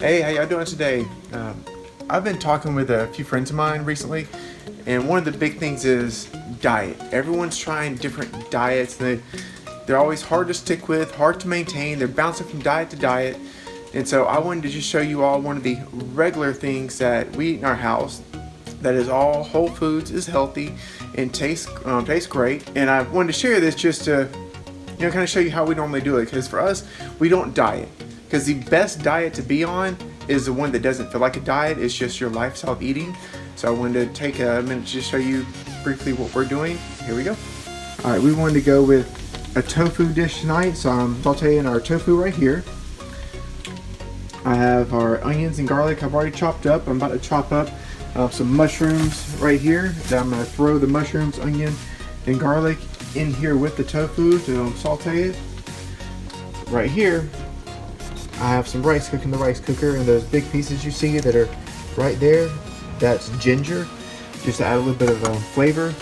Hey, how y'all doing today? I've been talking with a few friends of mine recently, and one of the big things is diet. Everyone's trying different diets, and they're always hard to stick with, hard to maintain. They're bouncing from diet to diet, and so I wanted to just show you all one of the regular things that we eat in our house that is all whole foods, is healthy, and tastes great. And I wanted to share this just to kind of show you how we normally do it, because for us, we don't diet. Because the best diet to be on is the one that doesn't feel like a diet, it's just your lifestyle of eating. So I wanted to take a minute to just show you briefly what we're doing. Here we go. All right, we wanted to go with a tofu dish tonight, so I'm sauteing our tofu right here. I have our onions and garlic I've already chopped up. I'm about to chop up some mushrooms right here. Then I'm gonna throw the mushrooms, onion, and garlic in here with the tofu to saute it. Right here, I have some rice cooking in the rice cooker, and those big pieces you see that are right there, that's ginger, just to add a little bit of flavor.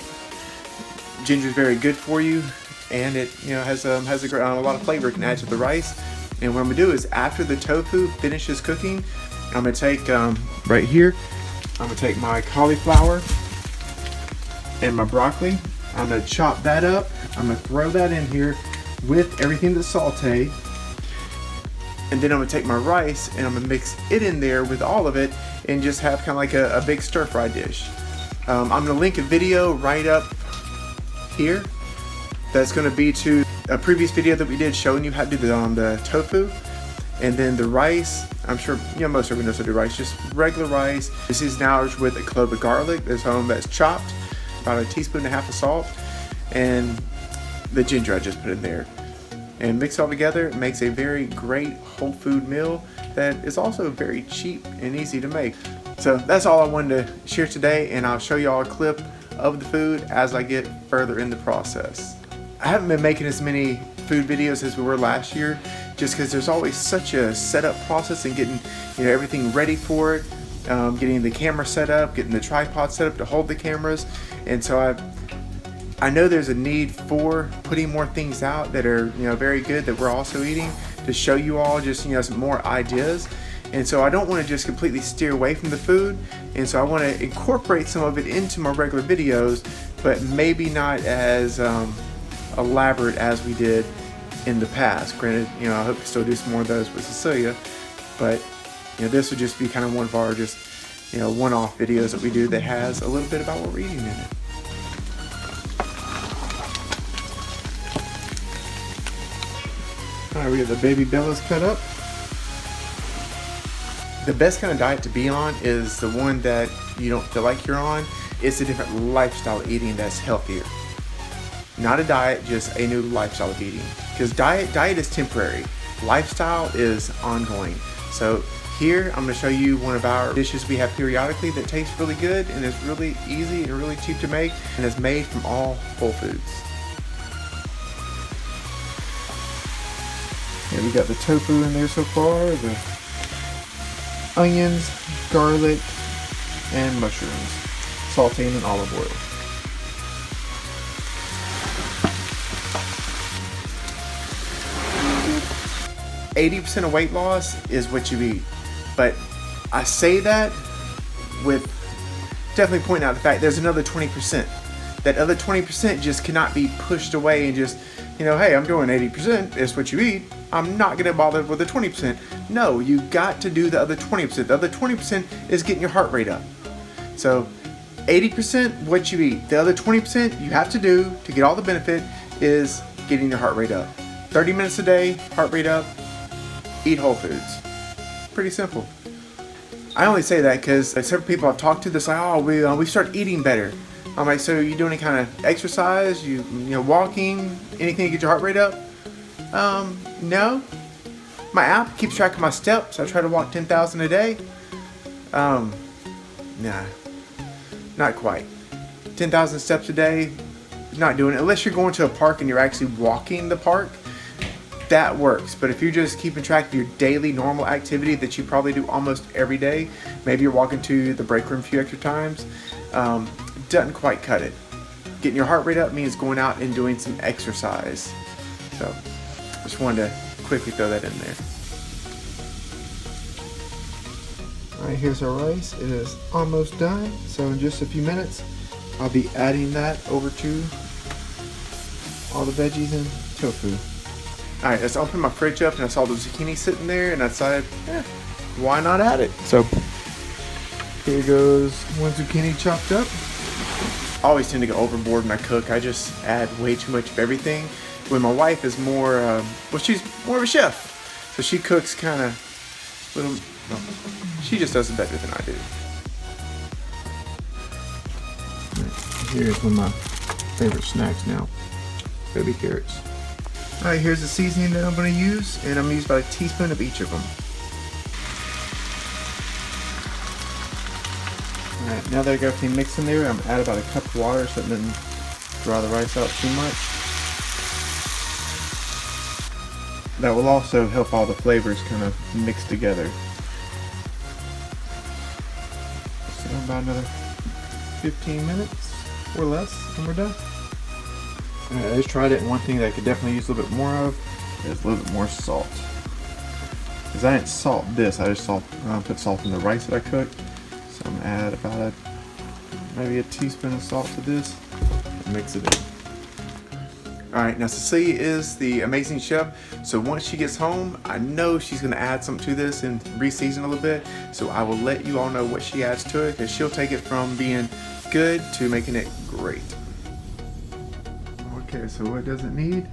Ginger is very good for you, and it has a lot of flavor it can add to the rice. And what I'm gonna do is, after the tofu finishes cooking, I'm gonna take right here, I'm gonna take my cauliflower and my broccoli. I'm gonna chop that up. I'm gonna throw that in here with everything that's sauteed. And then I'm gonna take my rice and I'm gonna mix it in there with all of it and just have kind of like a big stir fry dish. I'm gonna link a video right up here that's gonna be to a previous video that we did showing you how to do the tofu. And then the rice, I'm sure most everyone knows how to do rice, just regular rice. This is now with a clove of garlic that's chopped, about a teaspoon and a half of salt, and the ginger I just put in there. And mix it all together. It makes a very great whole food meal that is also very cheap and easy to make. So that's all I wanted to share today, and I'll show you all a clip of the food as I get further in the process. I haven't been making as many food videos as we were last year, just because there's always such a setup process and getting everything ready for it, getting the camera set up, getting the tripod set up to hold the cameras. And so I know there's a need for putting more things out that are very good that we're also eating, to show you all just some more ideas. And so I don't want to just completely steer away from the food, and so I want to incorporate some of it into my regular videos, but maybe not as elaborate as we did in the past. Granted, I hope to still do some more of those with Cecilia, but this would just be kind of one of our just one-off videos that we do that has a little bit about what we're eating in it. Alright, we have the baby bellas cut up. The best kind of diet to be on is the one that you don't feel like you're on. It's a different lifestyle of eating that's healthier. Not a diet, just a new lifestyle of eating. Because diet is temporary. Lifestyle is ongoing. So here I'm going to show you one of our dishes we have periodically that tastes really good and is really easy and really cheap to make, and is made from all whole foods. We got the tofu in there so far, the onions, garlic, and mushrooms, sauteing in olive oil. %80 of weight loss is what you eat, but I say that with definitely pointing out the fact there's another 20%. That other 20% just cannot be pushed away and just, hey, I'm doing 80%, it's what you eat, I'm not going to bother with the 20%. No, you got to do the other 20%. The other 20% is getting your heart rate up. So 80% what you eat. The other 20% you have to do to get all the benefit is getting your heart rate up. 30 minutes a day, heart rate up, eat whole foods. Pretty simple. I only say that because several people I've talked to, they're like, oh, we start eating better. I'm like, so you do any kind of exercise? You walking? Anything to get your heart rate up? No. My app keeps track of my steps. I try to walk 10,000 a day. Nah, not quite. 10,000 steps a day, not doing it. Unless you're going to a park and you're actually walking the park, that works. But if you're just keeping track of your daily normal activity that you probably do almost every day, maybe you're walking to the break room a few extra times, doesn't quite cut it. Getting your heart rate up means going out and doing some exercise. So just wanted to quickly throw that in there. Alright, here's our rice. It is almost done. So in just a few minutes, I'll be adding that over to all the veggies and tofu. Alright, let's open my fridge up and I saw the zucchini sitting there and I decided, why not add it? So here goes one zucchini chopped up. I always tend to go overboard when I cook. I just add way too much of everything. When my wife is more, well, she's more of a chef. So she cooks kind of little, well, she just does it better than I do. Here's one of my favorite snacks now, baby carrots. Alright, here's the seasoning that I'm going to use, and I'm going to use about a teaspoon of each of them. Alright, now that I got everything mixed in there, I'm going to add about a cup of water so it doesn't dry the rice out too much. That will also help all the flavors kind of mix together. So about another 15 minutes or less and we're done. Alright, I just tried it, and one thing that I could definitely use a little bit more of is a little bit more salt. Because I didn't salt this, I just put salt in the rice that I cooked. So I'm going to add about maybe a teaspoon of salt to this and mix it in. Alright, now Cecilia is the amazing chef, so once she gets home, I know she's going to add something to this and re-season a little bit, so I will let you all know what she adds to it, because she'll take it from being good to making it great. Okay, so what does it need?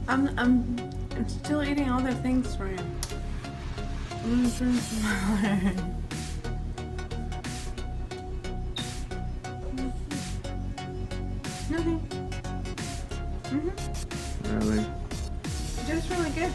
I'm still eating all the things for you. Nothing. Really? Just really good.